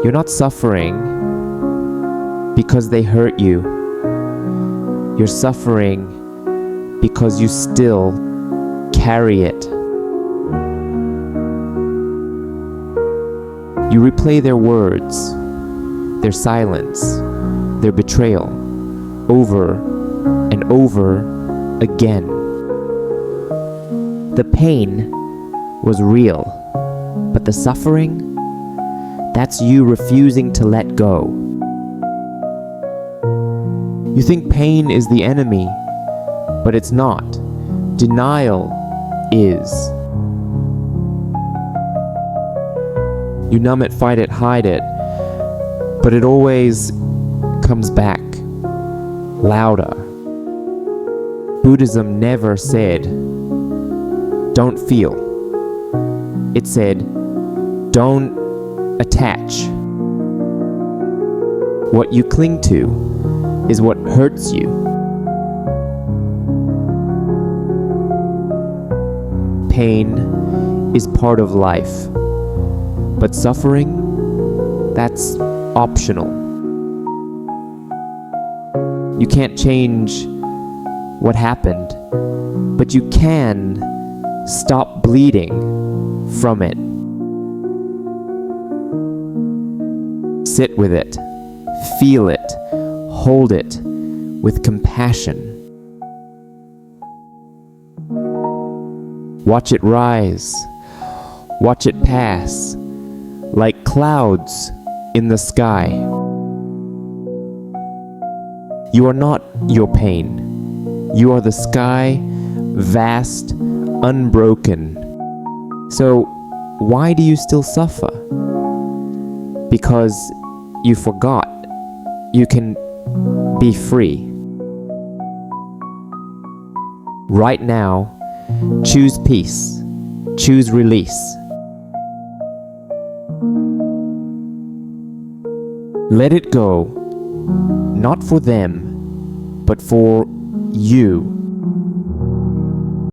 You're not suffering because they hurt you. You're suffering because you still carry it. You replay their words, their silence, their betrayal, over and over again. The pain was real, but the suffering, that's you refusing to let go. You think pain is the enemy, but it's not. Denial is. You numb it, fight it, hide it, but it always comes back, louder. Buddhism never said, don't feel. It said, don't attach. What you cling to is what hurts you. Pain is part of life, but suffering, that's optional. You can't change what happened, but you can stop bleeding from it. Sit with it, feel it, hold it with compassion. Watch it rise, watch it pass, like clouds in the sky. You are not your pain. You are the sky, vast, unbroken. So why do you still suffer? Because you forgot you can be free. Right now, choose peace, choose release. Let it go, not for them, but for you.